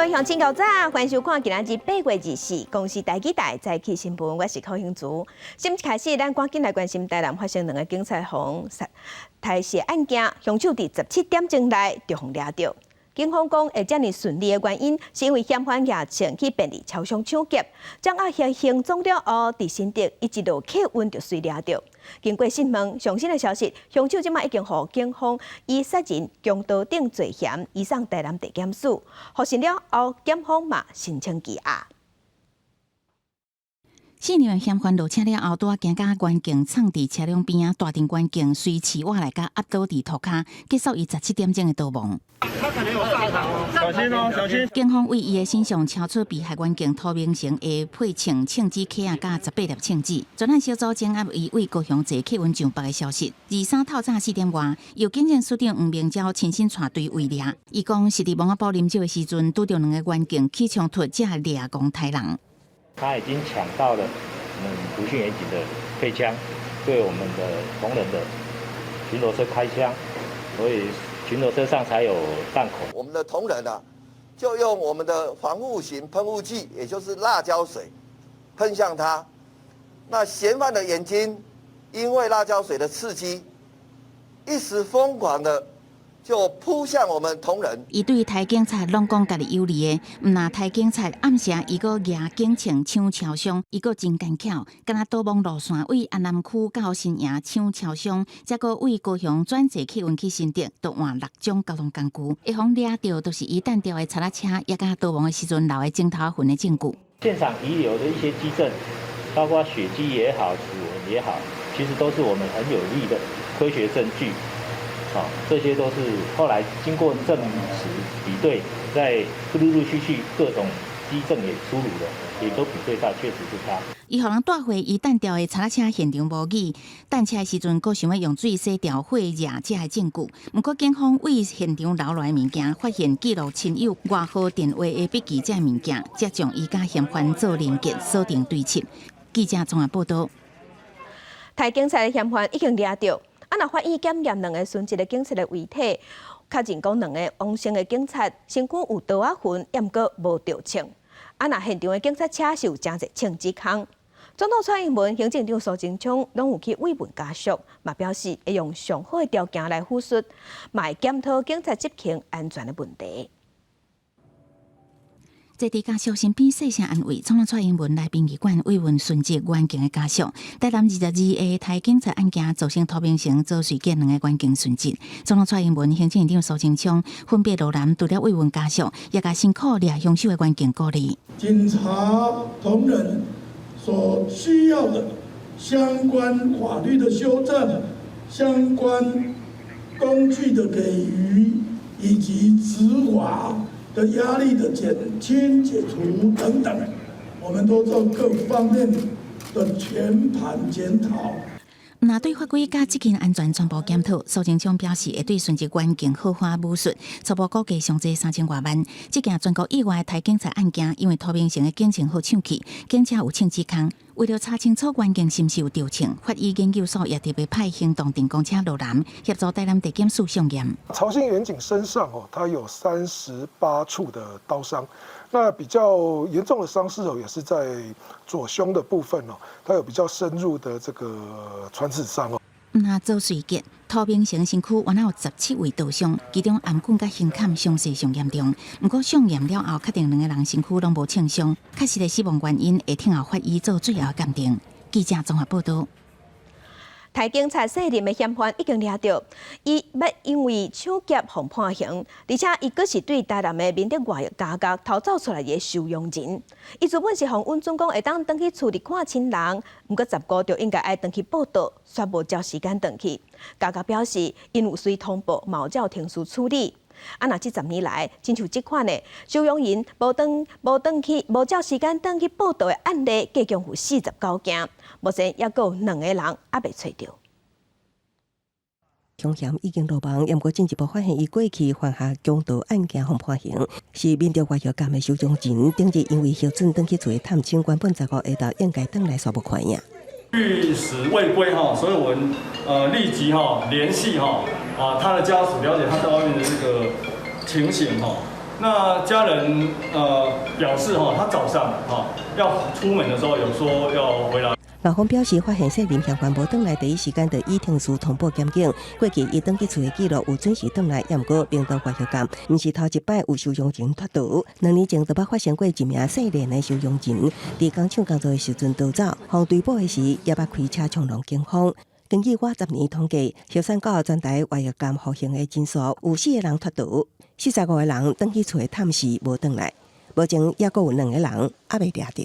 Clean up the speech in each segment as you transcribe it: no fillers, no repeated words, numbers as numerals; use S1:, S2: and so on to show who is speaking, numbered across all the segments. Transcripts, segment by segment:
S1: 位乡亲高早，欢迎收看今仔日8月24，公司台记台早起新闻，我是柯兴珠。先开始，咱赶紧来关心台南发生2个警察防抬窃案件，凶手伫17点钟内就互抓到。警方讲会遮尔顺利的原因，是因为嫌犯夜前去便利超商抢劫，掌握行踪了后，伫新竹一直落客运就随抓到。经过讯问，最新的消息，凶手即马已经获警方以杀人、强盗等罪嫌移送台南地检署，获审了后，检方嘛申请羁押。
S2: 4名嫌犯落车了后，拄行到关境，藏伫车辆边啊，大庭关境随起瓦来甲压倒伫涂骹，结束伊17点钟的逃亡。
S3: 他可能有上场哦，小心哦，小心！
S2: 警方为伊的身上超出被害关境涂明成的配称枪支克啊，甲18粒枪支。专案小组掌握伊为高雄坐客运上北的消息。23透早4点外，由警政署长黄明昭亲身带队围掠。伊讲是伫蒙阿堡啉酒的时阵，拄着2个员警起枪突才掠公杀人。
S4: 他已经抢到了我们独训远警的配枪，对我们的同仁的巡逻车开枪，所以巡逻车上才有弹孔。
S5: 我们的同仁啊，就用我们的防护型喷雾剂，也就是辣椒水，喷向他。那嫌犯的眼睛因为辣椒水的刺激，一时疯狂的就扑向我们同仁。
S2: 伊对台警察拢讲家己有利的，毋那台警察暗时伊个举警枪抢超商，伊个真干巧，敢若倒往路线为安南区到新营抢超商，再个为高雄转坐客运去新竹，都换6种交通工具。一方掠到都是伊单调的查拉车，也甲倒亡的时阵留的镜头痕的证据。
S4: 现场遗留的一些基证，包括血迹也好、指纹也好，其实都是我们很有力的科学证据。这些都是后来经过证实比对，在陆陆续续各种基证也出炉了，也都比对到确实是他。
S2: 伊互人带回伊单调的查拉车现场无语，等车的时阵，佫想要用水洗掉火热这的证据。不过警方为现场留来的物件，发现记录亲友外号电话的笔记这物件，才将伊甲嫌犯做连结，锁定对策。记者综合报道。
S1: 台警察的嫌犯已经抓到。若法医检验2个殉职的警察的遗体，确认讲2个亡生的警察身躯有刀仔痕，也毋过无着枪。若现场的警察车是有真侪枪支孔。总统蔡英文、行政长苏贞昌拢有去慰问家属，嘛表示会用上好的条件来抚恤，嘛会检讨警察执勤安全的问题。
S2: 在地家属身边细声安慰，总统蔡英文来殡仪馆慰问殉职员警的家属。台南22个台警察案件造成涂明成、周瑞杰2个员警殉职。总统蔡英文、行政院长苏贞昌分别落南除了慰问家属，也甲辛苦掠凶手的员警鼓励。
S6: 警察同仁所需要的相关法律的修正、相关工具的给予，以及执法的压力的减轻、解除等等，我们都做各方面的全盘检讨。
S2: 那对法规甲执勤安全全部检讨，苏贞昌表示会对殉职员警好花武术，初步估计上济3000多万。这件全国意外的台警察案件，因为涂明成的警情好抢去，警车有枪支孔。为了查清楚员警是毋是有着枪，法医研究所也特别派行动电工车落南，协助台南地检署上验。
S7: 曹姓员警身上他有38处的刀伤，那比较严重的伤势也是在左胸的部分他有比较深入的这个穿刺伤
S2: 那周瑞杰、涂明成身躯原来有17位刀伤，其中颔棍甲胸坎伤势上严重。不过上验了后，确定2个人身躯拢无轻伤，确实的死亡原因会听候法医做最后鉴定。记者综合报道。
S1: 台警察涉任的嫌犯已经抓到，伊要因为抢劫被判刑，而且伊阁是对台南的民德外家家逃走出来的收容人。伊原本是向温准讲会当回去厝里看亲人，不过15就应该爱回去报到，却无照时间回去。家家表示，因有随通报，冇照停书处理。若这10年来，亲像这款的收容人无去，无照时间回去报到的案例，计共有49件。目前也阁有2个人还未找到。
S8: 凶嫌已经落网，不过进一步发现伊过去犯下强盗案件被判刑，是民调外药监的收容人。顶日因为休整回去做探亲，原本15下昼应该回来，却无看影。
S3: 据实未归所以我们立即联系他的家属，了解他在外面的这个情形那家人表示他早上要出门的时候有说要回来。
S8: 老方表示，发现姓林嫌犯无倒来，第一时间就以停书通报检警。过去伊登记厝的记录有准时倒来，也毋过并当外血感，毋是头一摆有收容人脱逃。2年前就捌发现过一名细年的收容人，伫工厂工作的时阵逃走，互追捕的时也捌开车冲撞警方。根据我10年统计，小山高全台外役监服刑的人数有4个人脱逃，45个人登记厝的探视无倒来，目前也阁有2个人还未抓到。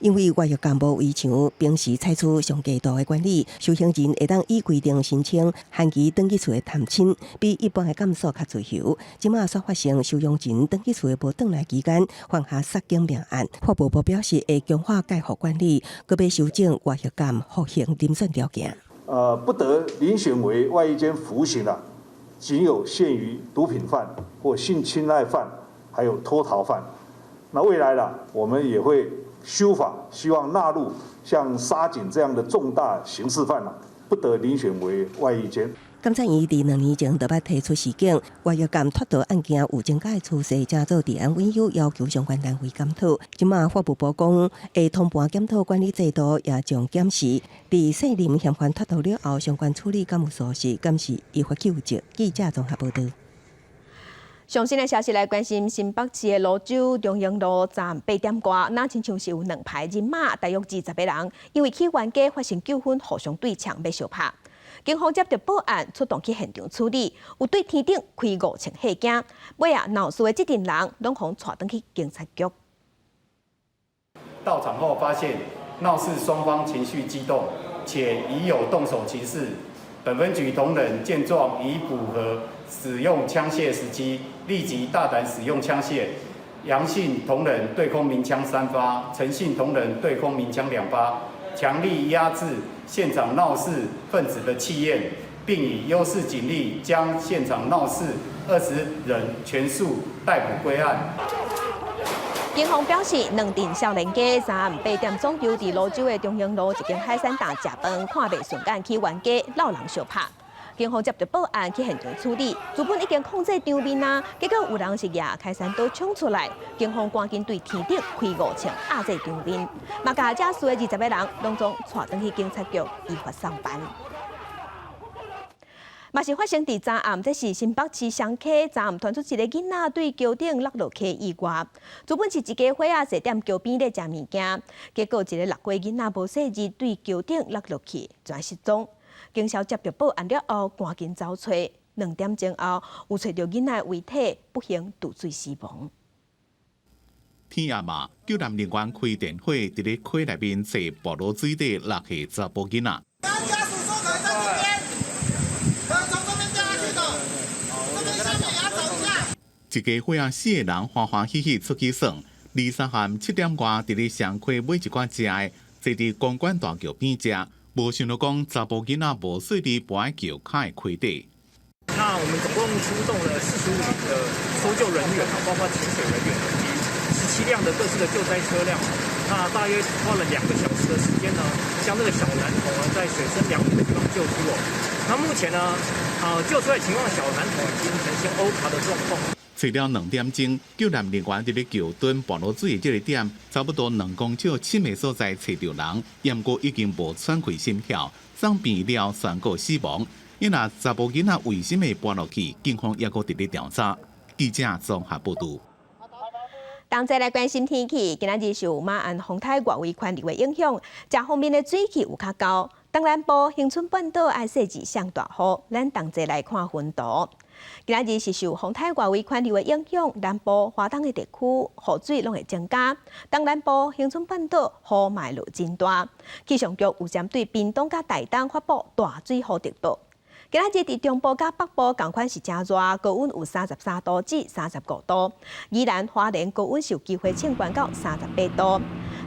S8: 因为外役监无围墙，平时采取上低度的管理，受刑人会当依规定申请限期登记厝的探亲，比一般的监所较自由。即马所发生收容人登记厝的无倒来期间，犯下杀警命案，法务部表示会强化介护管理，搁要修正外役监服刑遴选条件。
S9: 不得遴选为外役监服刑的，仅有限于毒品犯或性侵害犯，还有脱逃犯。那未来啦，我们也会修法，希望纳入像杀警这样的重大刑事犯不得遴选为外役监。
S8: 检察院伫2年前就捌提出示警，外役监脱逃案件有增加的趋势，正做治安稳有要求相关单位检讨。即马法务部讲会通盘检讨管理制度，也将检视伫姓林嫌犯脱逃了后相关处理敢有疏失，敢是依法救济。记者综合报道。
S1: 上新的消息来关心新北市的蘆洲中央路站8点外，那亲像是有2排人马，大约20个人，因为起冤家发生纠纷，互相对呛要相拍。警方接到报案，出动去现场处理，有对天顶开5枪吓惊。尾啊，闹事的这群人拢互带转去警察局。
S10: 到场后发现闹事双方情绪激动，且已有动手情势。本分局同仁见状，已符合使用枪械时机，立即大胆使用枪械。杨姓同仁对空鸣枪3发，陈姓同仁对空鸣枪2发，强力压制现场闹事分子的气焰，并以优势警力将现场闹事20人全数逮捕归案。
S1: 警方表示，2阵少年家昨暗8点钟丢伫蘆洲的中央路一间海鲜档食饭，看袂顺眼起冤家，闹人相拍。警方接到报案去现场处理，主本已经控制场面啊，结果有人是举开山刀冲出来，警方赶紧对天顶开5枪压制场面，嘛甲这数的20个人拢总带转去警察局依法上班。嘛是发生伫昨暗，这是新北市双溪昨暗传出一个囡仔对桥顶落落去意外。主本是一家伙仔坐踮桥边咧食物件，结果一个6岁囡仔无细致对桥顶落落去，全失踪。警消接到报案了后，赶紧找找，2点钟后有找到囡仔遗体，不幸渡水死亡。
S11: 天夜嘛，救援人员开电火，伫咧溪内面坐暴露水底落下查甫囡仔。一家伙仔4个人欢欢喜喜出去耍，2、3下7点外，伫咧上溪买一寡食的，坐伫公馆大桥边食，无想到讲查甫囡仔无细致搬桥卡的溪底。
S12: 那我们总共出动了45名的搜救人员包括潜水人员以及17辆的各式的救灾车辆。那大约花了2个小时的时间呢，将这个小男童在水深2米的地方救出哦。那目前呢，救出来情况，小男童已经呈现欧卡的状况。
S11: 找了2点钟，救援人员伫咧桥墩暴露水的这个点，差不多2公尺深的所在找到人，也毋过已经无喘气心跳，送病了宣告死亡。因那查甫囡仔为什么搬落去？警方也搁伫咧调查。记者综合报道。
S1: 同齐来关心天气，今仔日受马鞍风台外围环流的影响，这方面的水气有较高。东南部恒春半岛爱细致上大雨，咱同齐来看云图。今仔日是受风台外围环流的影响，南部华东的地区雨水拢会增加。东南部恒春半岛雨脉落真大，气象局有针对屏东甲台东发布大水雨特报。今仔日伫中部甲北部同款是真热，高温有33度至35度。宜兰花莲高温是有机会升悬到38度。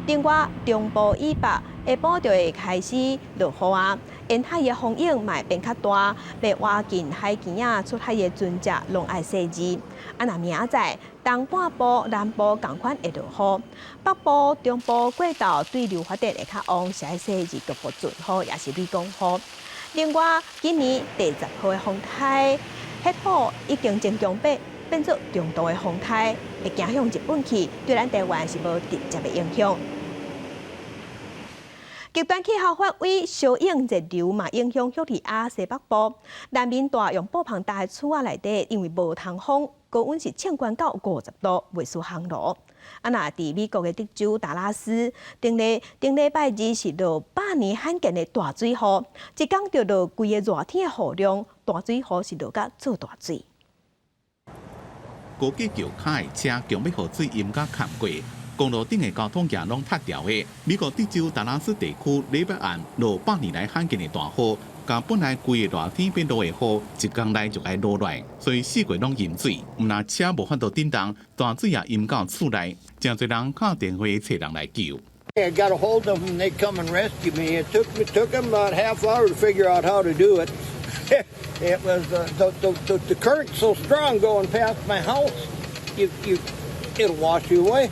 S1: 另外，中部以北下晡就会开始落雨啊，沿海的风影嘛变较大，要挖近海墘啊出海的船只拢爱细致。若明仔东半部、南部同款会落雨，北部、中部过道对流发展会较旺，是爱细致局部阵雨，也是雷公雨。另外，今年第10号的风台黑雨已经增强到变作中度的风台，会行向日本去，对咱台湾是无直接的影响。极端气候发威，小影热流嘛影响叙利亚西北部，难民大用布棚搭在厝仔内底，因为无通风，高温是降关到50度，袂输烘炉。那伫美国的德州达拉斯，顶礼拜日是落100年罕见的大水雨，一天就落规个热天的雨量，大水雨是落甲做大水。
S11: 高架桥卡的车强要互水淹甲淹过。公路顶的交通也拢塌掉的。美国德州达拉斯地区礼拜暗落100年来罕见的大雨，甲本来规个热天变落的雨，一天内就爱落来，所以四季拢淹水。毋但车无法度顶动，大水也淹到厝内，真侪人打电话找人来救。
S13: I got a hold of them and they come and rescue me. It took them about a half hour to figure out how to do it. It was the current so strong going past my house. It'll wash you away.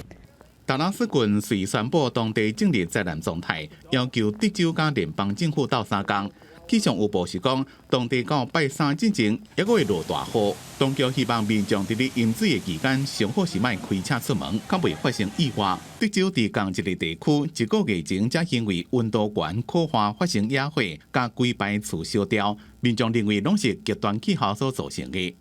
S11: 达拉斯郡遂宣布当地政治灾难状态，要求德州甲联邦政府斗相共。气象预报是讲，当地到拜三之前还会落大雨。当局希望民众伫咧淹水的期间，上好是莫开车出门，较袂发生意外。德州伫同一个地区，1个月前才因为温度悬可化发生野火，甲几排厝烧掉。民众认为拢是极端气候所造成的。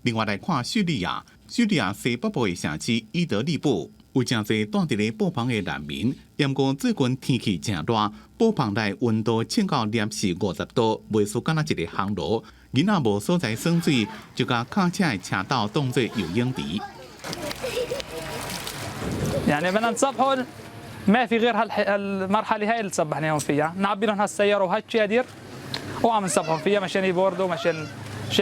S11: 另外来看叙利亚西北部的城市伊德利布。有真侪住伫咧布棚的难民，不过最近天气正热，布棚内温度降到-50度，袂输敢若一个烘炉。囡仔无所在耍水，就甲卡车的车道当作游泳池。
S14: يعني بدنا نصبحوا ما في غير المرحله هاي اللي صبحناهم فيها، نعبي لهم هالسياره وهالشادر وعم نصبحهم فيها مشان يبردوا مشان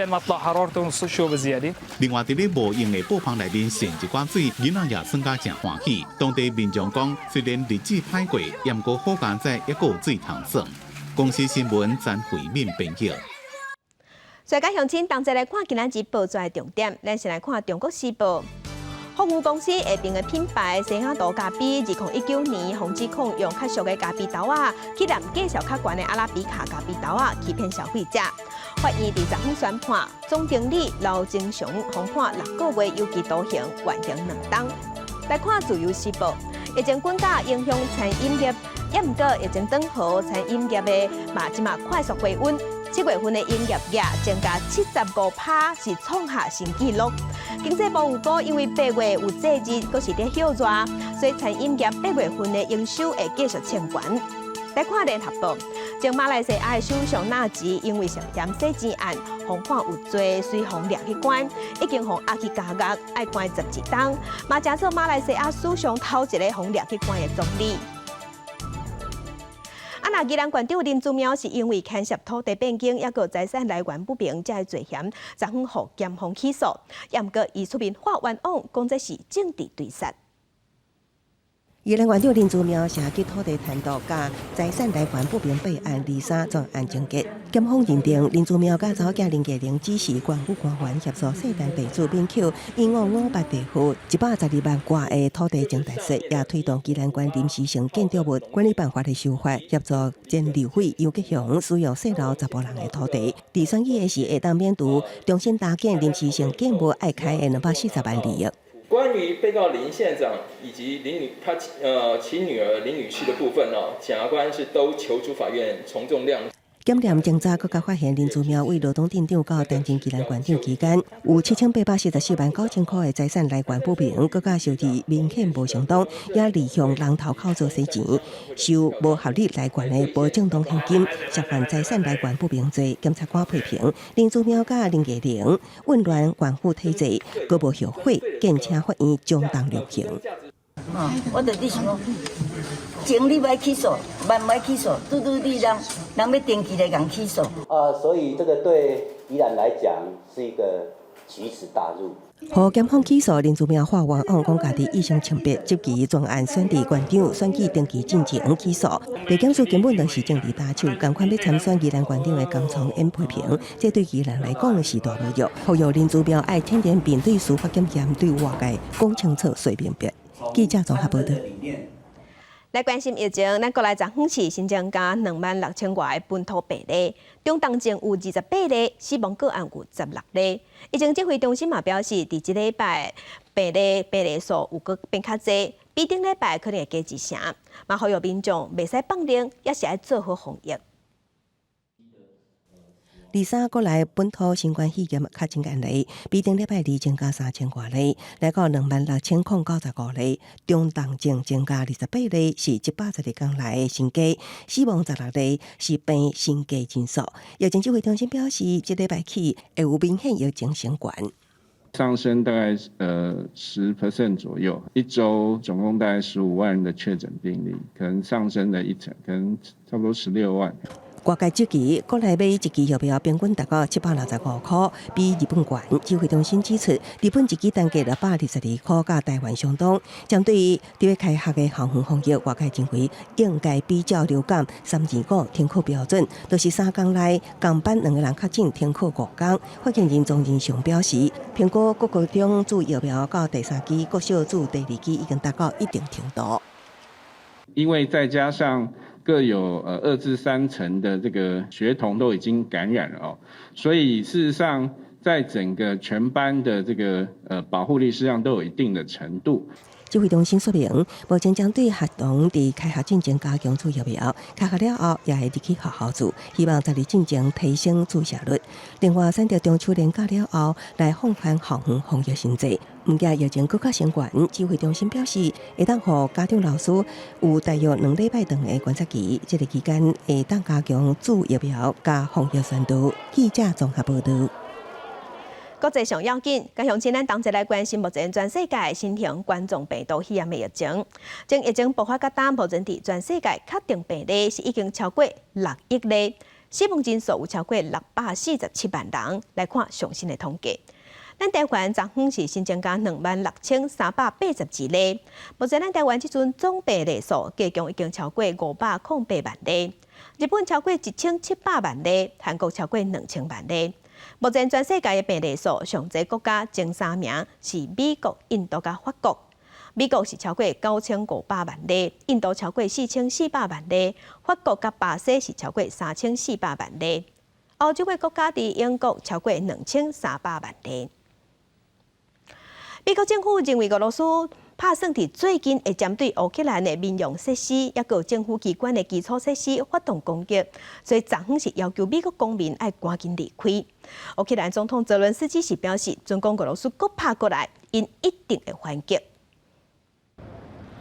S14: ما تطلع حرارتهم شو بزياده。另外，伫咧无用的布棚内面渗一寡水，囡仔也算甲真欢喜。当地民众讲，虽然日子歹过，不过好佳哉还有水通耍。公司新闻詹惠敏编辑。
S1: 世界乡亲，同齐来看今仔日报纸的重点。咱先来看《中国时报》。服务公司下边的品牌西雅图咖啡，2019年防指控用较俗的咖啡豆仔去染价小较悬的阿拉比卡咖啡豆仔，欺骗消费者。法院伫10分宣判，总经理刘正雄被判6个月有期徒刑，缓刑2冬。来看《自由时报》，疫情滚价影响餐饮业，不过疫情转好，餐饮业的即快速回温。7月份的营业额增加75%，是创下新纪录。经济部有讲，因为8月有节日，阁是咧休热，所以餐饮业8月份的营收会继续清悬。来看联合报，前马来西亚的首相纳吉因为涉嫌洗钱案，被判有罪，随行抓去关，已经被押去监狱，爱关11冬，嘛正做马来西亚史上头一个被抓去关的总理。那宜兰县长林姿妙是因为牵涉土地变更，也个财产来源不明，才会罪嫌昨昏获检方起诉。也毋过伊出面发冤枉，讲这是政治对杀。
S8: 宜兰县长林姿妙涉及土地贪渎甲财产来源不明备案23专案终结，检方认定林姿妙甲查某囝林继玲指示官府官员协助涉案地主免扣158地户112万外的土地征贷税，也推动宜兰县临时性建筑物管理办法的修法，协助前立委杨吉雄使用泄露查甫人的土地。伫选举的是会当免除重新搭建临时性建物爱开的240万利益。
S15: 关于被告林县长以及其女儿林女士的部分检察官是都求处法院从重量。
S8: 检验侦查更加发现，林姿妙为劳动镇长到担任宜兰县长期间，有7844万9千块的财产来源不明，更加收支明显无相当，也利用人头口座洗钱，收无合理来源的无正当现金，涉犯财产来源不明罪。检察官批评林姿妙甲林继玲混乱县府体制，佫无后悔，建请法院将当量刑。
S16: 我就伫想讲，前你歹起诉，万歹起诉，拄你人要定期来共起诉。
S17: 所以这个对宜兰来讲是一个奇耻大辱。
S8: 互检方起诉林姿妙发冤枉，讲家己异性性别涉及专案选立县长选举登记进前起诉，地检署根本就是政治打手，同款要参选宜兰县长的江聪演批评，这对宜兰来讲是大侮辱。呼吁林姿妙爱天天面对司法检验，对外界讲清楚、说明白。记者综合报道。
S1: 来关心疫情，咱国内15市新增加26000外的本土病例，中重症有28例，死亡个案有16例。疫情指挥中心嘛表示，伫即礼拜病例数有个变较济，比顶礼拜可能会加一成。嘛呼吁民众袂使放任，也是要做好防疫。
S8: 23国内本土新冠肺炎确诊案例比顶礼拜二增加3000多例，来到26095例，中重症增加28例，是112天来的新低，死亡16例，是病新低人数。疫情指挥中心表示，即礼拜起会有明显疫情升悬。
S18: 上升大概10% 左右，一周总共大概15万人的确诊病例，可能上升了1成，可能差不多16万。
S8: 外界这期国内买一支疫苗平均达到765块，比日本悬。指挥中心指出，日本一支单价622块，甲台湾相当。针对于伫要开学的校园防疫，外界认为应该比照流感3至5停课标准，就是3天内共班2个人确诊停课5天。发言人庄仁祥表示，苹果各种注疫苗到第3期，各小注第2期已经达到一定程度。
S18: 因为再加上各有2至3成的这个学童都已经感染了哦，所以事实上在整个全班的这个保护力实际上都有一定的程度。
S8: 指挥中心说明，目前将对学童伫开学进前加强注疫苗，开学了后也会入去学校注，希望在进前提升注射率。另外，选择中秋连假了后来放宽校园防疫限制，唔惊疫情更加升悬。指挥中心表示，会当互家长老师有大约2礼拜长的观察期，这个期间会当加强注疫苗加防疫宣导。记者综合报道。
S1: 国际上要紧，加上请咱同齐来关心目前全世界新型冠状病毒肺炎的疫情。从疫情爆发到今，目前伫全世界确定病例是已经超过6亿例，死亡人数有超过647万人。来看最新的统计，咱台湾昨是新增加26382例。目前咱台湾即阵总病例数加强已经超过508万例，日本超过1700万例，韩国超过2000万例。目前全世界的病例数上济国家前3名是美国、印度甲法国。美国是超过9500万例，印度超过4400万例，法国甲巴西是超过3400万例。欧洲的国家伫英国超过2300万例。美国政府认为俄罗斯拍算伫最近会针对乌克兰的民用设施，也有政府机关的基础设施发动攻击，所以昨是要求美国公民要赶紧离开。乌克兰总统泽伦斯基是表示，准讲俄罗斯搁拍过来，因一定会还击。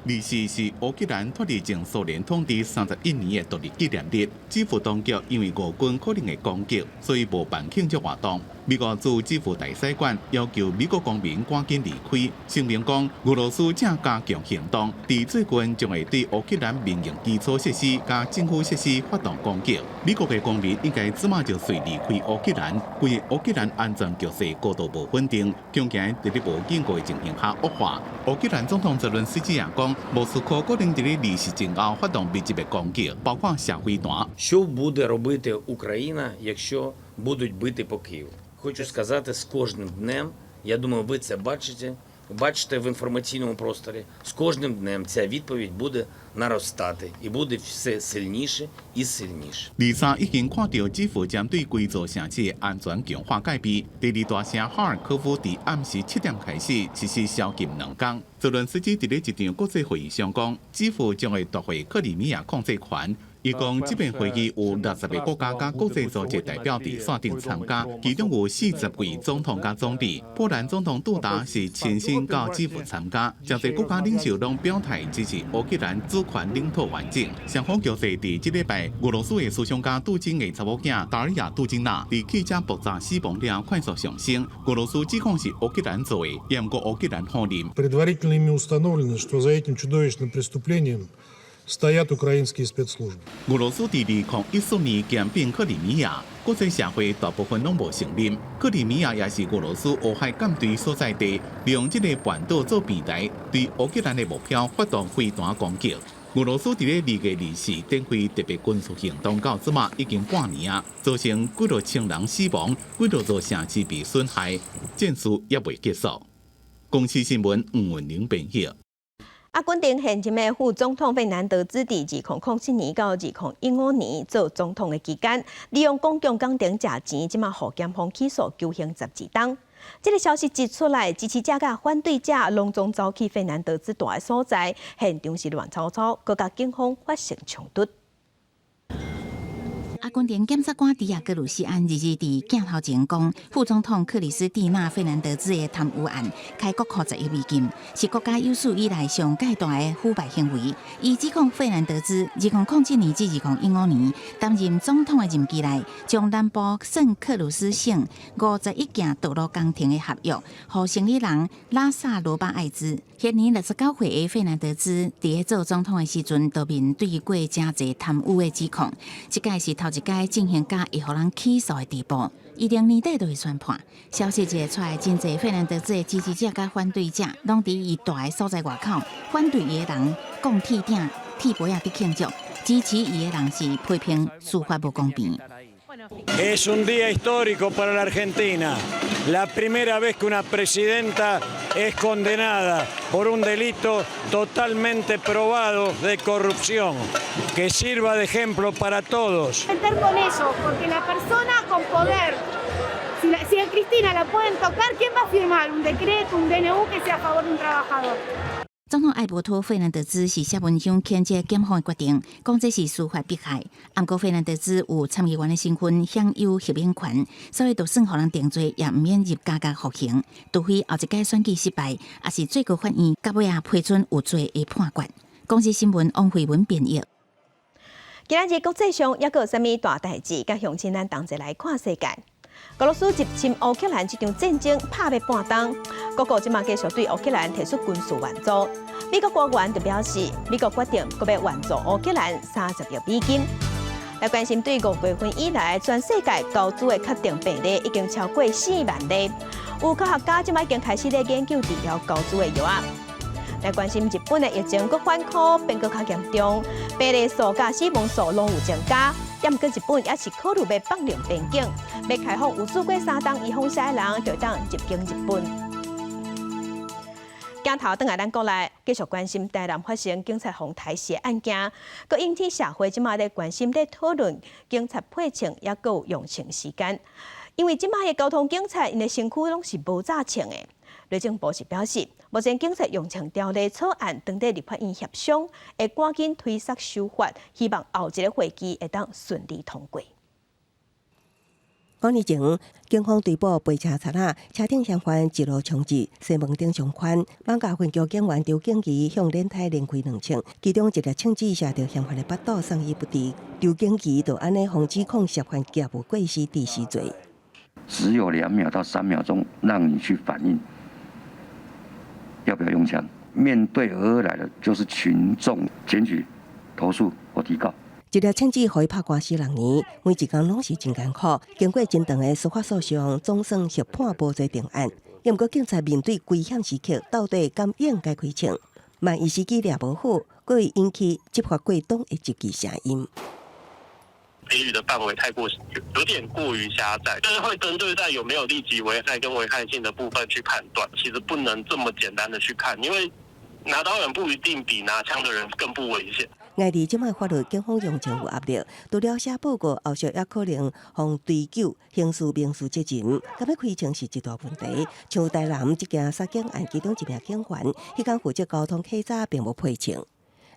S11: 24是乌克兰脱离前苏联统治31年的独立纪念日，基辅当局因为俄军可能的攻击，所以无办庆祝活动。美国驻基辅大使馆要求美国公民赶紧离开，声明讲俄罗斯正加强行动，伫最近将会对乌克兰民营基础设施加政府设施发动攻击。美国的公民应该即马就随离开乌克兰，规个乌克兰安全局势高度不稳定，恐惊伫咧无警告的情形下恶化。乌克兰总统泽伦斯基也讲，莫斯科可能伫咧20前後發動密集嘅攻擊，包括射飛彈。
S19: Що буде робити Україна, якщо будуть бити по Києву? Хочу сказати, з кожним днем, я думаю, ви це бачите в інформаційному просторі, з кожним днем ця відповідь буде наростати і буде все сильніше і сильніше.
S11: 23已經看到基輔針對規座城市的安全強化戒備，第2大城哈爾科夫伫暗時7點開始實施宵禁2天。澤倫斯基伫咧一場國際會議上講，基輔將會奪回克里米亞控制權。伊講，這邊會議有60個國家加國際組織代表佇線頂參加，其中有40位總統加總理。波蘭總統杜達是親身到基輔參加，真濟國家領袖攏表態支持烏克蘭主權領土完整。雙方局勢伫這禮拜，俄羅斯的思想家杜金的查某囝達爾亞·杜金娜伫汽車爆炸死亡了快速上升。俄羅斯指控是烏克蘭做的，也毋過烏克蘭否認。
S20: Предварительно ими установлено, что за этим чудовищным преступлением стоят украинские спецслужбы.
S11: 俄羅斯伫2014年兼併克里米亞，國際社會大部分攏無承認。克里米亞也是俄羅斯烏海艦隊所在地，利用這個半島做平台，對烏克蘭的目標發動飛彈攻擊。俄羅斯伫咧2月24展開特別軍事行動到即馬已經半年啊，造成幾多千人死亡，幾多座城市被損害，戰事也未結束。公視新聞吳文玲編譯。
S1: 阿根廷现任的副总统费南德兹伫2007年到2015年做总统的期间，利用公共工程借钱，即马互检方起诉囚刑12档。这个消息一出来，支持者甲反对者拢总走去费南德兹住的所在，现场是乱糟糟，各甲警方发生冲突。
S2: 阿根廷检察官迪亚格鲁西安日伫镜头前讲，副总统克里斯蒂娜·费南德兹的贪污案开国库11美金，是国家有史以来上界大的腐败行为。伊指控费南德兹2007年至2015年担任总统的任期内，将南部圣克鲁斯省51件道路工程的合约，互生理人拉萨罗巴艾兹。现年69岁的费南德兹，伫做总统的时阵，都面对过真侪贪污的指控，这届是头一届进行到会互人起诉的地步。20年底就会宣判。消息一出来，真侪费南德兹的支持者甲反对者，拢伫伊住的所在外口，反对伊的人讲铁鼎、铁杯仔伫庆祝，支持伊的人是批评司法不公平。
S21: Es un día histórico para la Argentina. La primera vez que una presidenta es condenada por un delito totalmente probado de corrupción, que sirva de ejemplo para todos.
S22: Con eso, porque la persona con poder, si a Cristina la pueden tocar, ¿quién va a firmar un decreto, un DNU que sea a favor de un trabajador?
S2: 总统艾伯托·费南德兹是写文章谴责检方的决定，讲这是司法迫害。不过费南德兹有参议员的身份，享有豁免权，所以就算互人定罪，也唔免入加监服刑。除非后一届选举失败，也是最高法院到尾啊批准有罪的判决。公司新闻王慧文编译。
S1: 今仔日国际上还阁有啥物大代志？甲乡亲咱同齐来看世界。俄罗斯入侵乌克兰这场战争拍了半冬，各国即马继续对乌克兰提出军事援助。美国官员就表示，美国决定阁要援助乌克兰30亿美金。来关心对5月份以来全世界高资的确定病例已经超过4万例，有科学家即马已经开始咧研究治疗高资的药啊。来关心日本的疫情阁反复变阁较严重，病例数甲死亡数拢有增加。不过日本也是考虑要放亮边境，要开放有事过3冬以风险的人就当入境日本。镜头转来咱国内，继续关心台南发生警察防台视案件，佮引起社会即马咧关心咧讨论警察配穿也佮有用枪时间，因为即马嘅交通警察因的身躯拢是无早穿的。内政部是表示，目前警察用枪条例草案等在立法院协商，会赶紧推缩修法，希望后一个会期会当顺利通过。
S8: 5年前，警方追捕背车贼仔，车顶相关一路枪击，西门町上款，艋舺分局警员刘景怡向连台连开2枪，其中一粒枪子射到嫌犯的腹肚，送医不治。刘景怡就安尼防指控涉犯假无过失致死罪。
S23: 只有2秒到3秒钟让你去反应。要不要用枪？面对而来的就是群众检举、投诉或提告。
S8: 一粒枪子可以拍官司6年，每一天拢是真艰苦。经过真长的司法诉讼，总算获判无罪定案。不过警察面对危险时刻，到底敢应该开枪？万一时机抓无好，佫会引起执法过当的积极声音。
S24: 给予的范围太过有点过于狭窄，就是会针对在有没有立即危害跟危害性的部分去判断，其实不能这么简单的去看，因为拿刀人不一定比拿枪的人更不危险。
S8: 外地即卖法律，警方用枪有压力，除了写报告，后续也可能互追究刑事民事责任。敢要开枪是一大问题。像台南这件杀警案，其中一名警员，迄天负责交通警察并无配枪。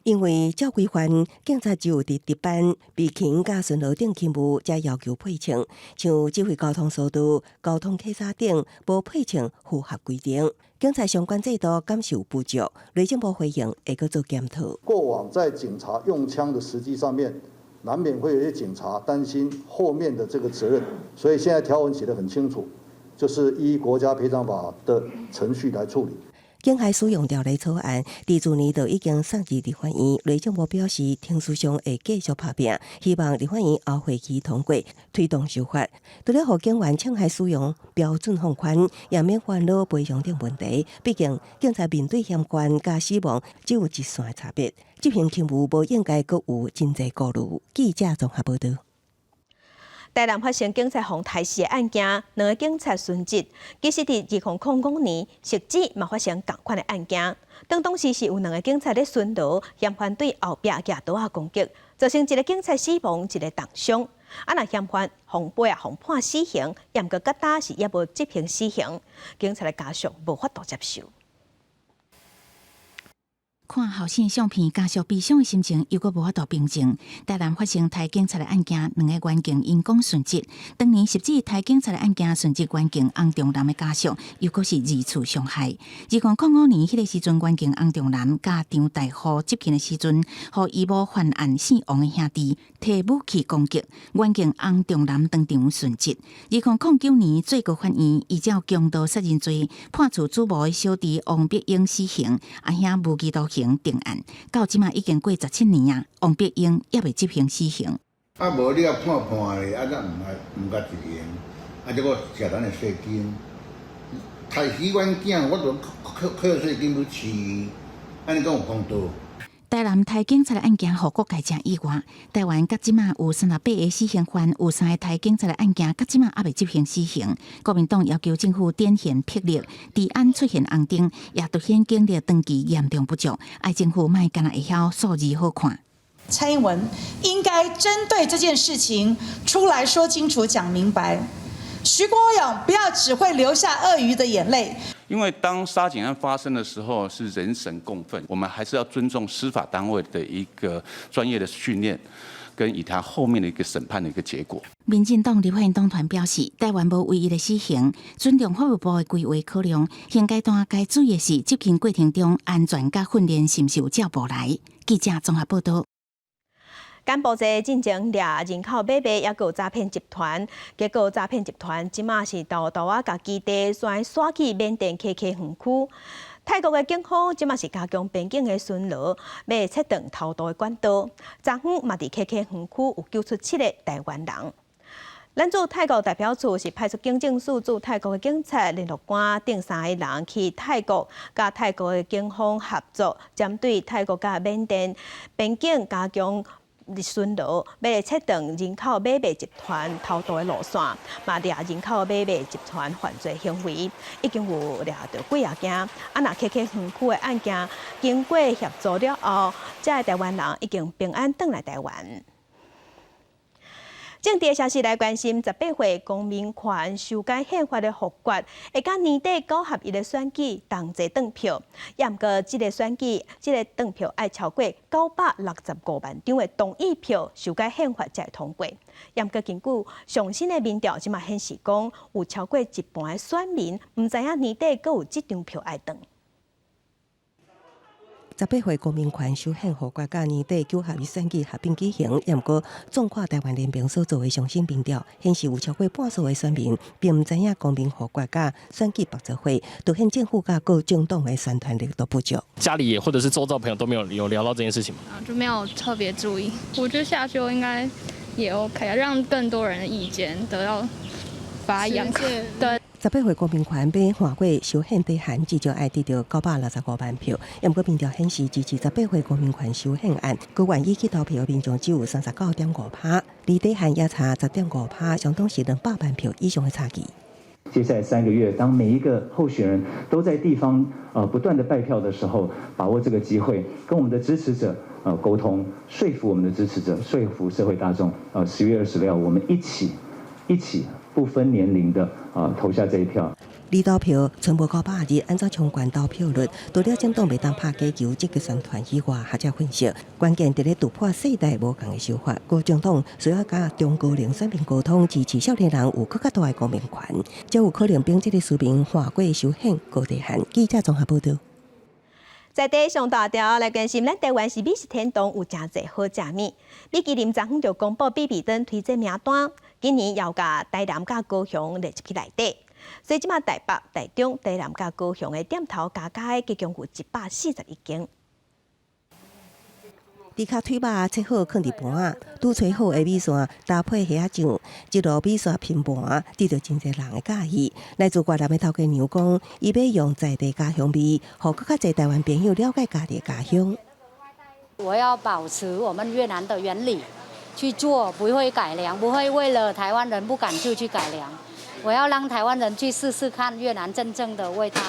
S8: 因为照规范，警察只有伫值班、备勤甲巡逻等勤务才要求配枪，像指挥交通速度、交通警察等无配枪符合规定。警察相关制度感受不足，内政部回应会阁做检讨。
S9: 过往在警察用枪的时机上面，难免会有一些警察担心后面的这个责任，所以现在条文写得很清楚，就是依国家赔偿法的程序来处理。
S8: 境海使用条例草案，伫去年就已经送至立法院。内政部表示，庭事上会继续拍拼，希望立法院后会期通过，推动修法。除了互警员枪械使用标准放宽，也免烦恼赔偿等问题。毕竟，警察面对嫌犯加死亡只有一线差别，执行勤务无应该阁有真侪顾虑。记者综合报道。
S1: 台南发生警察防台视的案件，2个警察殉职。其实，伫2005年，汐止嘛发生同款的案件，当时是有2个警察咧巡逻，嫌犯对后壁举刀啊攻击，造成1个警察死亡，1个重伤。若嫌犯红背互判死刑，严格疙瘩是也无执行死刑，警察的家属无法度接受。
S2: 看后生相片，家属悲伤的心情又搁无法度平静。台南发生台警察的案件，2个员警因公殉职。当年涉及台警察的案件，殉职员警洪仲南的家属又搁是2次伤害。2005年迄个时阵，员警洪仲南甲张大虎执勤的时阵，互义母犯案死亡的兄弟提武器攻击，员警洪仲南当场殉职。2009年最高法院依照强盗杀人罪判处主谋的小弟王碧英死刑，阿兄无期徒刑定案，到即马已经过17年啊，王碧英也未执行死刑。
S4: 啊，无你也判的，啊，咱唔甲执行，啊，这个吃咱的税金，杀死阮囝，我都扣税金去饲，安尼讲有公道。
S2: 台南台警察的案件，互国界真意外。台湾甲即马有38个死刑犯，有3个台警察的案件，甲即马也未执行死刑。国民党要求政府展现魄力，治安出现红灯，也凸显警力长期严重不足。爱政府莫干那会晓数字好看。
S5: 蔡英文应该针对这件事情出来说清楚、讲明白。徐国勇不要只会流下鳄鱼的眼泪。
S6: 因为当杀警案发生的时候是人神共愤，我们还是要尊重司法单位的一个专业的训练，跟以他后面的一个审判的一个结果。
S2: 民进党立法院党团表示，台湾无唯一的死刑，尊重法务部的规划考量，现阶段该注意的是执行过程中安全甲训练是不是有照步来。记者综合报道。
S1: 柬埔寨进前掠人口买卖，也有诈骗集团。结果诈骗集团即马是豆豆啊，甲基地选刷去缅甸 KK 园区。泰国的警方即马是加强边境的巡逻，要切断偷渡的管道。昨昏嘛伫 KK 园区有救出7个台湾人。咱驻泰国代表处是派出警政署驻泰国的警察联络官等3个人去泰国，甲泰国的警方合作，针对泰国甲缅甸边境加强巡逻，要切断人口买卖集团偷渡的路线，嘛掠人口买卖集团犯罪行为，已经有掠到几啊件。若 KK 园区的案件经过协助了后，这个台湾人已经平安返来台湾。政治消息来关心，18岁公民权修改宪法的复决，会甲年底9合1的选举同齐登票。也毋过，这个选举，这个登票要超过965万张的同意票，修改宪法才会通过。也毋过，根据上新的民调，即马显示讲，有超过一半的选民毋知影年底阁有这张票要登。
S8: 18岁公民权修宪复决，甲年底9合1选举合并举行。也毋过，纵看台湾联盟所做的上新民调，显示有超过半数的选民并毋知影公民复决甲选举白做伙，凸显政府甲各政党的宣传力度不足。
S7: 家里或者是周遭朋友都没有聊到这件事情吗？
S25: 就没有特别注意。我觉得下修应该也 OK 啊，让更多人的意见得到发扬。对。
S8: 18岁公民权要换过修宪底限，至少要得到965万票。也毋过民调显示，支持18岁公民权修宪案，佮愿意去投票的民众只有39.5%，离底限也差10.5%，相当是200万票以上的差距。
S26: 接下来3个月，当每一个候选人都在地方不断的拜票的时候，把握这个机会，跟我们的支持者沟通，说服我们的支持者，说服社会大众。10月26日，我们一起不分年龄的投下这一票。
S8: 离投票全部900日，按照相关投票率，除了政党袂当拍假球积极宣传以外，还者分析关键伫咧突破世代无同的想法。各政党需要甲中高龄选民沟通，支持少年人有更较大的公民权，才有可能并这个市民跨过修宪高底线。记者综合报道。
S1: 在地上大条来关心，咱台湾是美食天堂，有真侪好食物。米其林昨昏就公布比比登推荐名单，今年要甲台南甲高雄列入去内底。所以即马台北、台中、台南甲高雄的店头加加计共有141间。
S8: 猪脚腿肉切好放伫盘仔，拄吹好的米线搭配虾酱，一路米线拼盘，得到真侪人的喜意。来自越南的头家娘讲，伊要用在地家乡味，互更较侪台湾朋友了解家己的家乡。
S27: 我要保持我们越南的原理去做，不会改良，不会为了台湾人不敢就去改良。我要让台湾人去试试看越南真正的味道。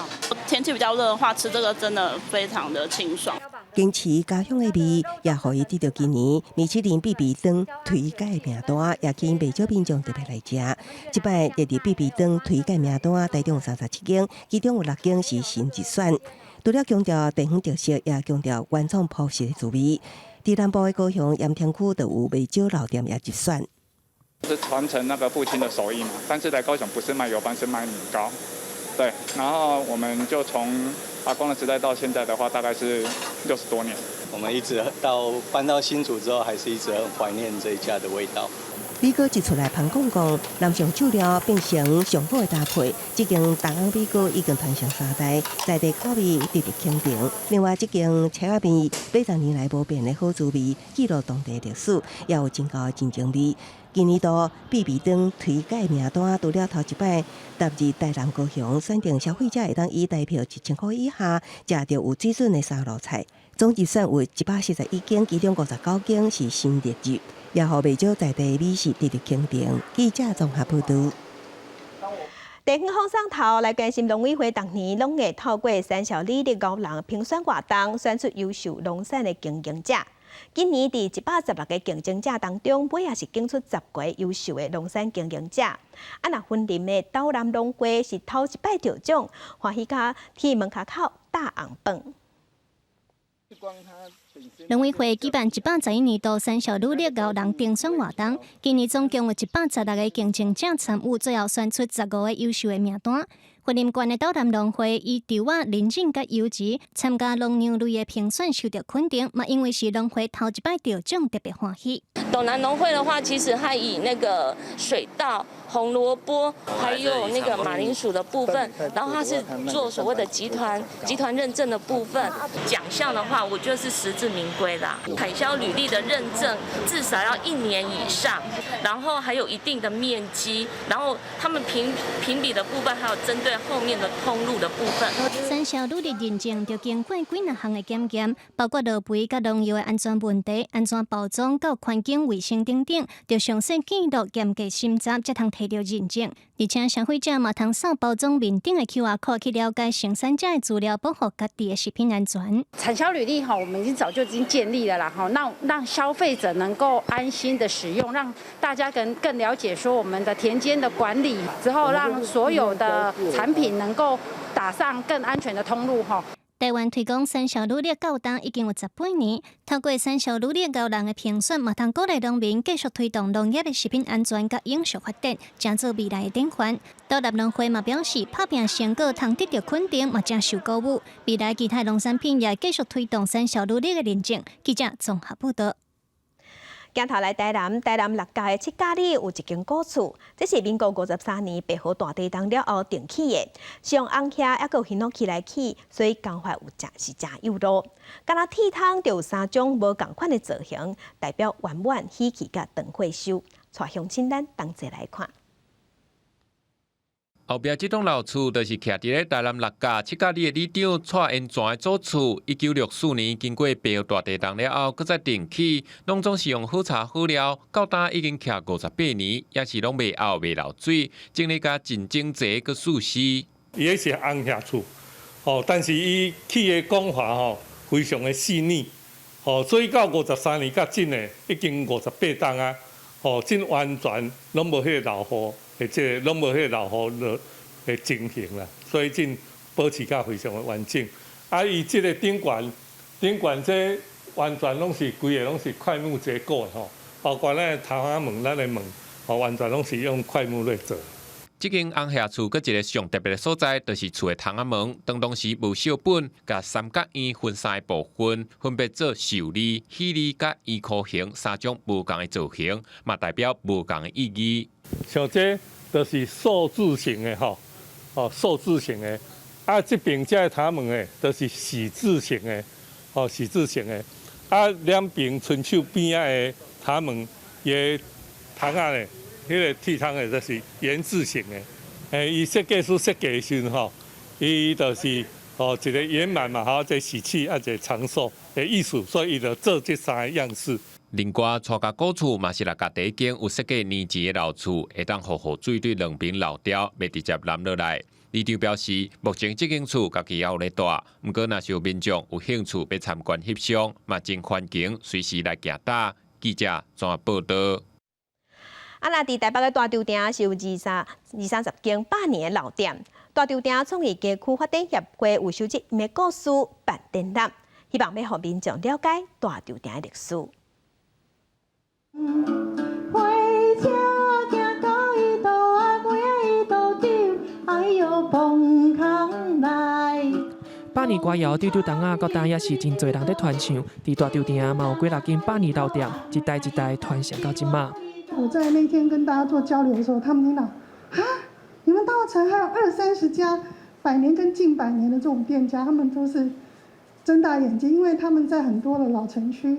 S3: 天气比较热的话，吃这个真的非常的清爽。
S8: 坚持家乡的味，也互伊得到今年米其林必比登推介名单，也吸引不少民众特别来食。这摆列入必比登推介名单，台中37间，其中有6间是新一选。除了强调地方特色，也强调原创朴实的滋味。伫南部的高雄盐田区，就有袂少老店也入选。
S10: 是传承那个父亲的手艺嘛，但是来高雄不是卖油饭，是卖米糕。对，然后我们就从阿公的时代到现在的话，大概是60多年。
S12: 我们一直搬到新竹之后，还是一直很怀念这一家的味道。
S8: 米糕一出来，香港南上酒料变成上好的搭配。这间大港米糕已经传承3代，在地口味得到肯定。另外，这间车仔面80年来无变的好滋味，记录当地历史，也有真高的竞争力。今年度必比登推介名单，除了头一摆踏入台南高雄，选定消费者会当以台票1000块以下食到有水准的沙律菜。总计算为141间，其中59间是新列入，也互袂少在地美食得到肯定。记者综合报道。
S1: 地方放送头来关心农委会，逐年拢会透过3小里的高人评选活动，选出优秀农产的经营者。今年伫116个竞争者当中，尾也是选出10个优秀的农产经营者。那分林的岛南农会是头一摆得奖，欢喜甲铁门口大红饭。
S13: 农委会举办111年度3小努力高人评选活动，今年总共有116个竞争者参与，最后选出15个优秀的名单。云林县的岛南农会以稻仔、人参甲油脂参加农粮类的评选，受到肯定，嘛因为是农会头一摆得奖，特别欢喜。
S3: 斗南农会的话，其实它以那个水稻、红萝卜，还有那个马铃薯的部分，然后它是做所谓的集团认证的部分。奖项的话，我觉得是实至名归啦。产销履历的认证至少要1年以上，然后还有一定的面积，然后他们评比的部分还有针对后面的通路的部分。
S13: 3小努力认证就经过几项的检验，包括落肥甲农药的安全问题、安全包装到环境卫生等等，就详细记录严格审查，才通摕到认证。而且消费者嘛通扫包装面顶的 QR code 去了解生产者的资料，保护家己的食品安全。
S14: 产销履历我们早就已经建立了啦，让消费者能够安心的使用，让大家更了解说我们的田间的管理之后，让所有的产品能够打上更安全的通路
S13: 台湾推广3小努力高档已经有10几年，透过3小努力高人的评选，嘛通鼓励农民继续推动农业的食品安全甲永续发展，成做未来的典范。岛南农会嘛表示，拍拼成果通得到肯定，嘛正受鼓舞。未来其他农产品也继续推动3小努力的认证。记者综合报道。镜头来台南6甲的七甲里有一间古厝，这是民国53年白河大地震了后定起的，是用红瓦还有檜木来起，所以工法有真有路。敢若铁桶就有3种无同款的造型，代表圆满、喜气甲长岁寿。带乡亲咱同齐来看。
S15: 后壁这栋老厝，就是徛伫咧台南6甲七甲里的里长蔡延全的祖厝。1964年经过白河大地震了后，搁再定起，拢总是用好柴好料，到今已经徛58年，也是拢袂凹袂漏水，整理甲真整齐搁舒适。
S16: 伊迄是红瓦厝，但是伊起的工法非常的细腻，所以到53年甲真的已经58档啊，真完全拢无迄个老化。即拢无迄个老化的情形啦，所以真保持甲非常的完整。伊即个顶悬这完全拢是规个拢是块木结构的包括咱头壳门、咱的门，完全拢是用块木来做。
S15: 这间红瓦厝，搁一个上特别的所在，就是厝的窗仔门，当时无小本，甲三角圆分3个部分，分别做寿梨、喜梨甲圆箍形3种无同的造型，嘛代表无同的意义。
S16: 像这就是数字型的数字型的。这边这窗门的，就是喜字型的，喜字型的。两边伸手边仔的窗门，伊窗仔咧。迄个铁窗的就是圆字形的，伊设计师设计的时候，伊就是一个圆满嘛，一个喜气，一个长寿的艺术，所以伊就做这3个样式。
S15: 另外，蔡家古厝嘛是六甲第一间有设计年前的老厝，会当好好水对两边漏掉，袂直接淋落来。里长表示，目前这间厝家己也有咧住，不过若是有民众有兴趣要参观翕相，嘛真欢迎随时来行搭。记者怎报道？
S1: 那伫台北的大稻埕是有二30间100年的老店。大稻埕创意街区发展协会有收集的故事办展览，希望要让民众了解大稻埕的历史。
S11: 100年歌谣，丢丢当啊，到当也是真侪人在传唱。伫大稻埕嘛有几6间100年老店，一代一代传承到今嘛。
S17: 我在那天跟大家做交流的时候，他们听到啊，你们大城还有20-30家100年跟近100年的这种店家，他们都是睁大眼睛，因为他们在很多的老城区，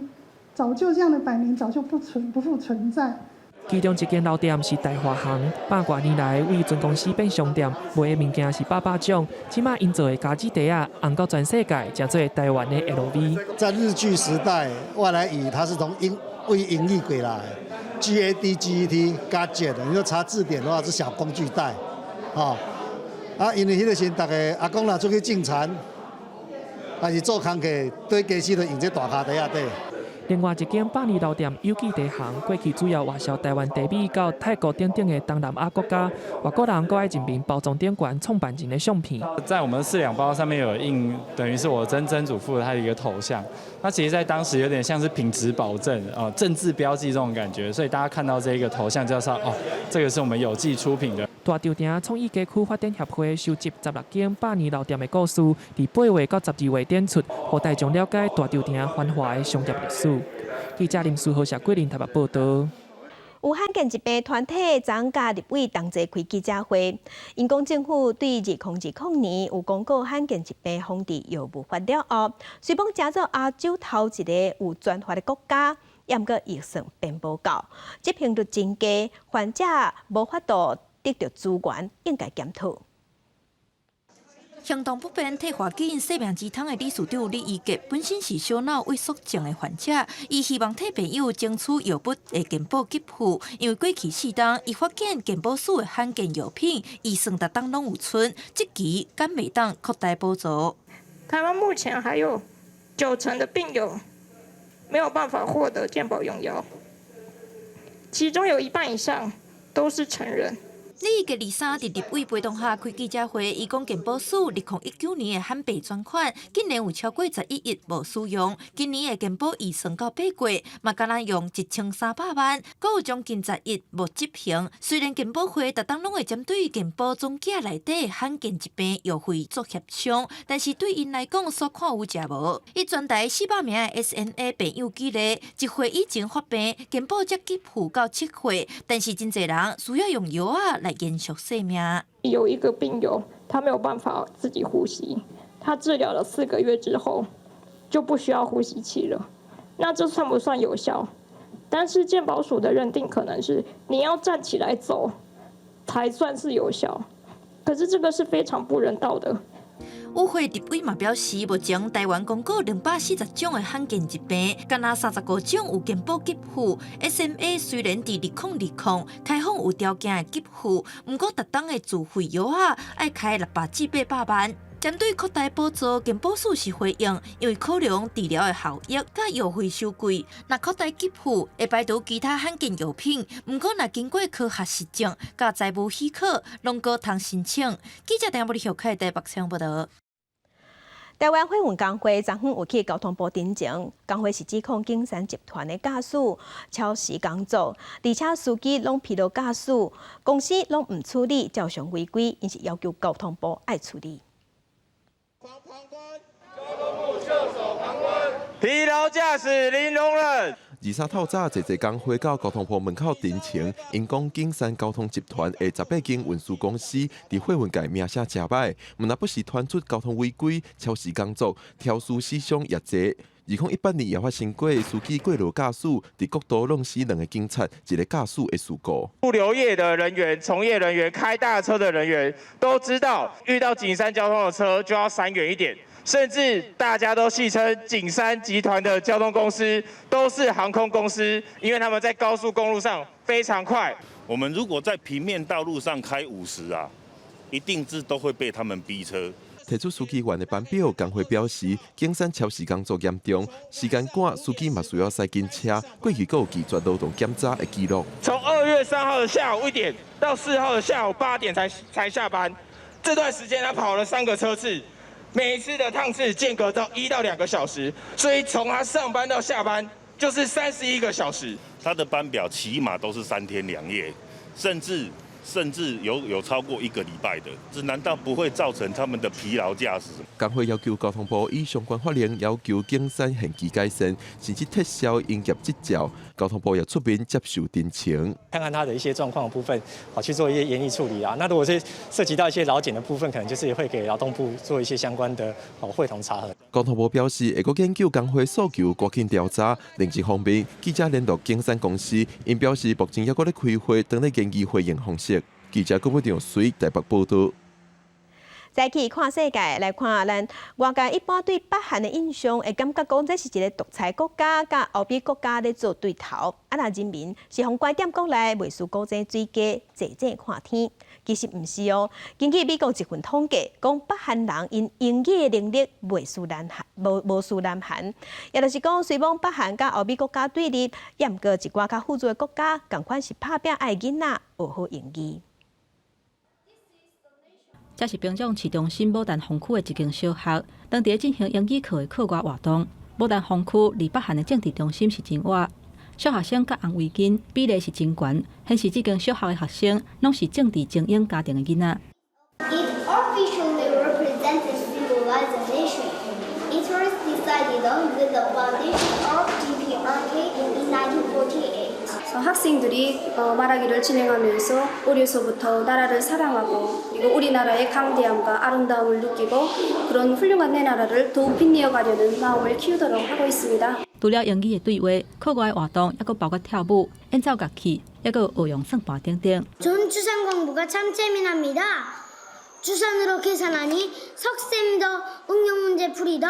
S17: 早就这样的100年早就不复存在。
S11: 其中一间老店是大华行，100多年来为准公司变商店，卖的物件是800种。即马因做的家具袋啊，红到全世界，真做台湾的 LV。
S18: 在日据时代，外来语它是从为音译过来 ，GAD、GET、gadget， 你说查字典的话是小工具袋，因为迄个时大家阿公若出去种田，还是做工课，对家时就用这大卡袋底。
S11: 另外一间100年老店有记地行，过去主要外销台湾茶米到泰国等等的东南亚国家，外国人搁爱进行包装店馆创办人的相片。
S19: 在我们的4两包上面有印，等于是我曾祖父他的一个头像。那其实，在当时有点像是品质保证政治标记这种感觉，所以大家看到这个头像就知道这个是我们有记出品的。大稻埕创意街区发展协会收集16间100年老店的故事，伫8月到12月展出，让大众了解大稻埕繁华的商业历史。记者林书豪、谢桂林台北报道。
S1: 有罕见疾病团体昨加入为同齐开记者会，因讲政府对2020年有公告罕见疾病防治药物法了后，虽讲加做亚洲头一个有专法的国家，也毋过预算并无够，疾病率真低，患者无法度得到资源，应该检讨。
S20: 行动不便替华基因生命之汤的理事长李义杰本身是小脑萎缩症的患者，伊希望替朋友争取药物的健保给付，因为过去4档伊发现健保署的罕见药品，医生逐档拢有存，这期敢袂当扩大补助。
S21: 台湾目前还有90%的病友没有办法获得健保用药，其中有1半以上都是成人。
S20: 李个23伫立委陪同下开记者会，伊讲健保署2019年的罕病专款，竟然有超过11亿无使用。今年的健保预算到8月，嘛敢若用1300万，阁有将近10亿无执行。虽然健保会逐档拢会针对健保总价内底罕见疾病药费做协商，但是对因来讲，所看有食无。伊全台400名的 SNA 病友积累，1岁以前发病，健保才给付到7岁，但是真侪人需要用药啊来延续生命。
S21: 有一个病友，他没有办法自己呼吸，他治疗了4个月之后，就不需要呼吸器了。那这算不算有效？但是健保署的认定可能是你要站起来走，才算是有效。可是这个是非常不人道的。
S20: 与会立委嘛表示，目前台湾公告240种的罕见疾病，敢若35种有健保给付。SMA 虽然伫2020开放有条件的给付，不过逐档的自费药啊，要开600至800万。针对扩大补助，健保署是回应，因为考量治疗的效益甲药费收贵，若扩大给付会排除其他罕见药品。不过，若经过科学实证甲财务许可，拢可通申请。记者陈柏丽小凯台北采访报道。
S1: 台湾海运工会昨昏有去交通部陈情，工会是指控景山集团的驾驶超时工作，而且司机拢疲劳驾驶，公司拢唔处理，照常违规，因是要求交通部爱处理。
S22: 疲劳驾驶零容忍。
S28: 23透早，侪侪工会到交通部门口陈情，因讲景山交通集团的18间运输公司伫货运界名声真歹，毋但不时传出交通违规、超时工作、超速死伤业者。2018年也发生过司机过劳驾驶，伫国道弄死2个警察、1个驾驶的事故。
S22: 物流业的人员、从业人员、开大车的人员都知道，遇到景山交通的车就要闪远一点。甚至大家都戏称景山集团的交通公司都是航空公司，因为他们在高速公路上非常快。
S2: 我们如果在平面道路上开50啊，一定是都会被他们逼车。
S28: 提出司机员的班表，工会表示，景山超时工作严重，时间赶，司机嘛需要塞紧车。过去还有拒绝劳动检查的记录。
S22: 从2月3号的下午1点到4号的下午8点才下班，这段时间他跑了3个车次，每一次的趟次间隔到1到2个小时，所以从他上班到下班就是31个小时。
S2: 他的班表起码都是3天2夜，甚至有超过1个礼拜的，这难道不会造成他们的疲劳驾驶？
S28: 工会要求交通部以相关法令要求景山限期改善，甚至撤销营业执照。交通部也出面接受定情，
S4: 看看他的一些状况的部分，去做一些严厉处理啊。那如果是涉及到一些劳检的部分，可能就是会给劳动部做一些相关的会同查核。
S28: 交通部表示，会研究工会诉求，赶紧调查。另一方面，记者联络景山公司，因表示目前还在开会，等咧研议会议方式。记者郭不长随台北报道。
S1: 再去看世界，来看咱外界一般对北韩的印象，会感觉讲这是一个独裁国家，甲欧美国家咧做对头。啊，那人民是从观点国内袂输古井水家，坐坐看天。其实毋是哦。根据美国一份统计，讲北韩人因英语的能力袂输南韩，无输南韩。也就是讲，虽讲北韩甲欧美国家对立，也毋过一寡较富足的国家，共款是拍拼爱囡仔学好英语。
S5: 这是平壤市中心牡丹峰区的一间小学，当地进行英语课的课外活动。牡丹峰区离北韩的政治中心是真远，小学生甲红围巾比例是真悬，显示这间小学的学生拢是政治精英家庭的囡仔。
S6: It officially represents a civilized nation. It was decided on with the foundation of DPRK in 1948.
S7: 학생들이 말하기를 진행하면서 어려서부터 나라를 사랑하고 그리고 우리나라의 강대함과 아름다움을 느끼고 그런 훌륭한 내 나라를 더욱 빛내어 가려는 마음을 키우도록 하고 있습니다.
S5: 除了英语的对话，课外活动也包括跳舞、演奏乐器，也学用算盘等等。
S6: 전 추산 공부가 참 재미납니다. 추산으로 계산하니 석쌤도 응용 문제 풀이도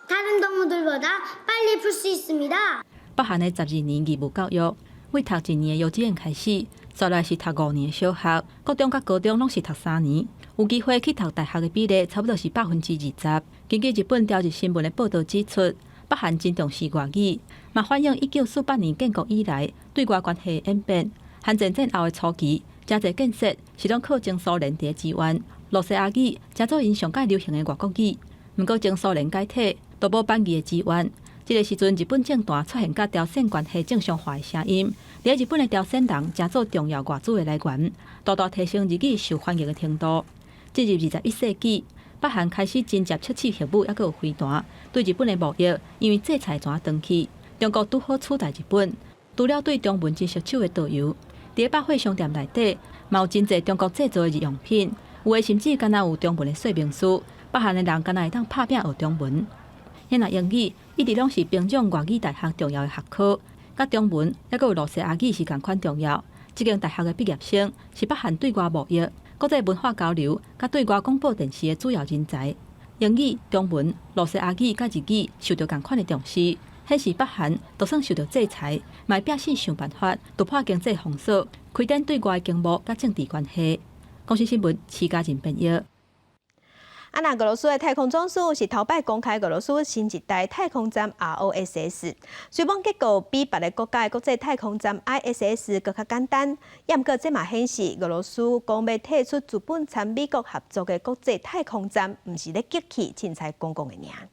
S6: 다른 동무들보다 빨리 풀 수 있습니다.
S5: 北韩的12年义务教育。 为读1年的幼稚园开始，再来是读5年的小学，国中甲高中拢是读3年。有机会去读大学的比例差不多是20%。根据日本朝日新闻的报道指出，北韩真重视外语，嘛反映1948年建国以来对外关系的演变。韩战战后的初期，真侪建设是拢靠前苏联的支援。罗西亚语真做因上界流行的外国语，不过前苏联解体，都无邦语的支援。 这个时阵，日本政坛出现甲朝鲜关系正常化的声音，在日本的朝鲜人真做重要外资的来源，大大提升日语受欢迎的程度。进入21世纪，北韩开始真接测试核武，也有飞弹，对日本的贸易因为制裁全断去，中国拄好取代日本。除了对中文真熟手的导游，伫百货商店内底，嘛有真侪中国制造的日用品，有的甚至敢若有中文的说明书，北韩的人敢若会当拍拼学中文。 因那英语一直拢是平壤外语大学重要的学科，甲中文也有罗西亚语是同款重要。这间大学的毕业生是北韩对外贸易、国际文化交流、甲对外广播电视的主要人才。英语、中文、罗西亚语甲日语受到同款的重视，显示北韩就算受到制裁，嘛必死想办法突破经济封锁，开展对外经贸甲政治关系。公司新闻，齐家人编译。 啊，那俄罗斯的太空总署是头摆公开俄罗斯新一代太空站 ROSS， 虽讲结构比别个国家的国际太空站 ISS 更较简单，也毋过这嘛显示俄罗斯讲要退出资本参美国合作的国际太空站，毋是咧激气凊彩讲讲的尔。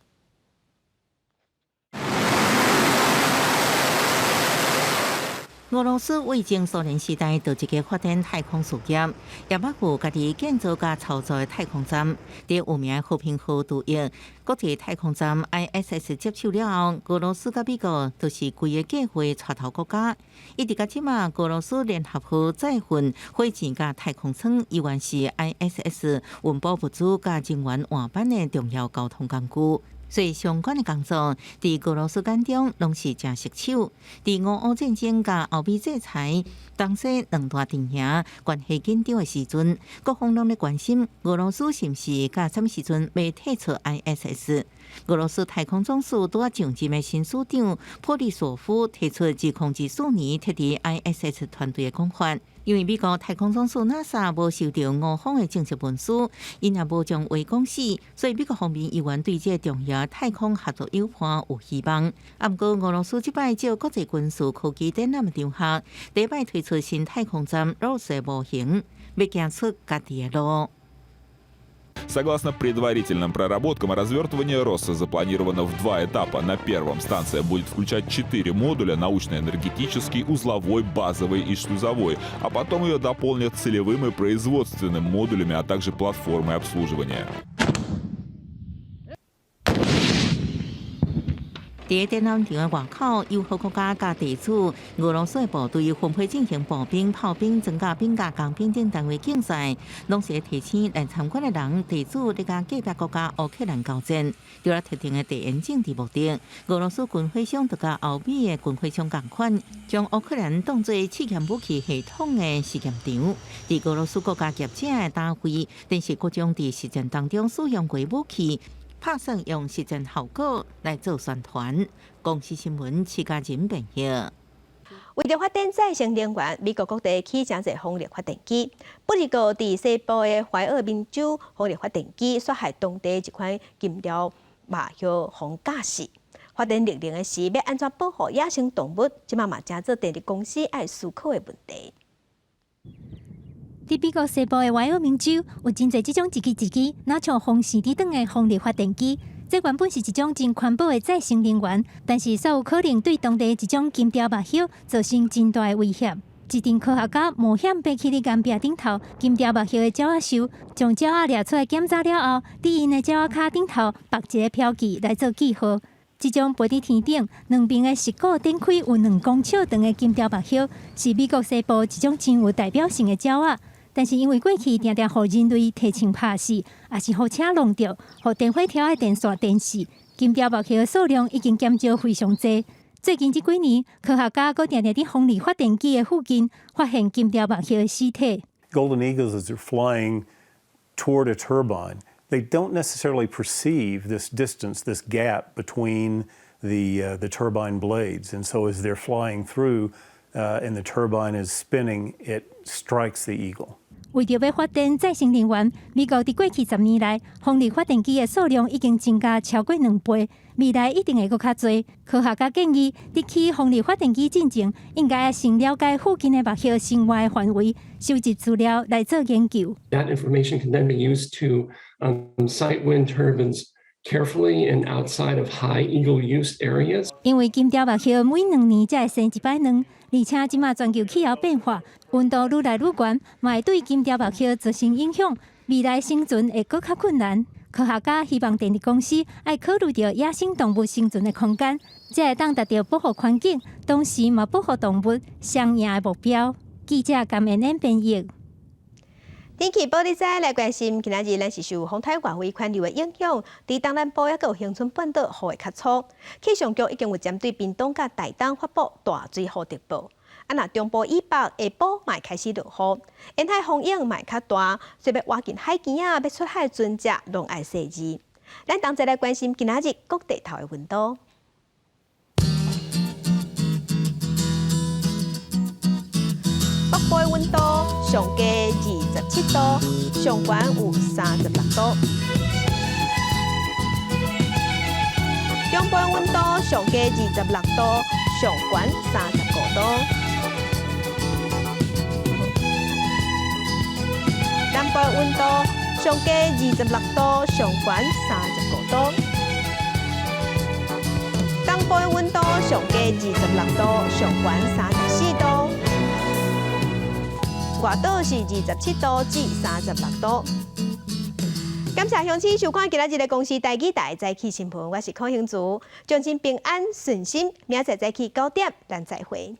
S9: 俄罗斯为前苏联时代就一个发展太空事业，也包括家己建造甲操作的太空站。伫有名和平号对应国际太空站 ISS 接手了后，俄罗斯甲美国都是规个计划带头国家。一直到即马，俄罗斯联合号载运火箭甲太空舱依然是 ISS 运补物资甲人员换班的重要交通工具。所以相关的工作，伫俄罗斯眼中拢是真棘手。伫俄乌战争甲欧美制裁东西两大阵营关系紧张的时阵，各方拢咧关心俄罗斯是毋是甲什么时阵要退出 ISS。俄罗斯太空总署拄啊上任的新署长波利索夫提出2014年撤离 ISS 团队的讲法。因为美国太空总署 NASA 无收到俄方的正式文书，因也无将话讲死，所以美国方面依然对这重要太空合作友伴有希望。不过，俄罗斯这摆照国际军事科技展览的场合，第一摆推出新太空站 ROS 模型，要行出家己的路。
S8: Согласно предварительным проработкам, развертывание РОСа запланировано в 2 этапа. На первом станция будет включать 4 модуля: научно-энергетический, узловой, базовый и шлюзовой. А потом ее дополнят целевым и производственным модулями, а также платформой обслуживания. 伫展览场的外口，友好国家甲地主、俄罗斯的部队分配进行步兵、炮兵、装甲兵甲工兵等单位竞赛，拢是提醒来参观的人，地主咧甲隔壁国家乌克兰交战，有了特定的地缘政治目的。俄罗斯军火商就甲欧美的军火商共款，将乌克兰当作试验武器系统的试验场。伫俄罗斯国家业者的单位，但是各种伫实战当中使用过武器。拍算用实战效果来做宣传。公司新闻徐家仁编译。
S1: 为了发展再生能源，美国各地起真侪风力发电机。不过，伫西部的怀俄明州风力发电机杀害当地一款金条麻药蜂驾驶。发电力量的是要安怎保护野生动物，即嘛真做电力公司爱思考的问题。
S13: 伫美国西部的怀俄明州，有真侪即种一支若像风扇伫转的风力发电机。这原本是一种真环保的再生能源，但是煞有可能对当地一种金条目叶造成真大的威胁。一阵科学家冒险爬起伫岩壁顶头，金条目叶的鸟仔树，将鸟仔掠出来检查了后，伫因的鸟仔骹顶头绑一个标记来做记号。即种飞伫天顶，两边的石骨展开有2公尺长的金条目叶，是美国西部一种真有代表性的鸟仔。但是因为过去常常互人类提枪拍死，也是互车弄着，互电火条的电线电死，金条目叶的数量已经减少非常多。最近这几年，科学家佫常常伫风力发电机的附近发现金条目叶的尸体。
S10: Golden eagles, as they're flying toward a turbine, they don't necessarily perceive this distance, this gap between the turbine blades, and so as they're flying through, and the turbine is spinning, it strikes the eagle.
S13: 为着要发展再生能源，美国伫过去10年来，风力发电机的数量已经增加超过2倍，未来一定会更较多。科学家建议，伫起风力发电机进前，应该先了解附近的目叶生活的范围，收集资料来做研究。
S12: That information can then be used to site wind turbines carefully and outside of high eagle use areas.
S13: 因为金条目叶每2年才会生一摆卵，而且即马全球气候变化，温度愈来愈悬，嘛会对金条目叶造成影响，未来生存会更较困难。科学家希望电力公司爱考虑到野生动物生存的空间，才会当达到保护环境，同时嘛保护动物双赢的目标。记者甘恩恩编译。
S1: 天气报你知来关心，今仔日咱是受风台外围环流的影响，伫东南部也有恒春半岛雨会较粗。气象局已经有针对屏东甲台东发布大水雨特报。若中部以北下晡嘛开始落雨，沿海风影嘛较大，所以要挖近海边要出海船只拢爱细致。咱同齐来关心今仔日各地头的温度。北部的温度上加27度，上悬有36度；中部的温度上加26度，上悬35度；南部的温度上加26度，上悬35度；东部的温度上加26度，上悬34度。外岛是27度至36度。感谢乡亲收看今仔日的公视台语台早起新闻，我是柯兴竹，将真平安顺心，明仔早起9点，咱再会。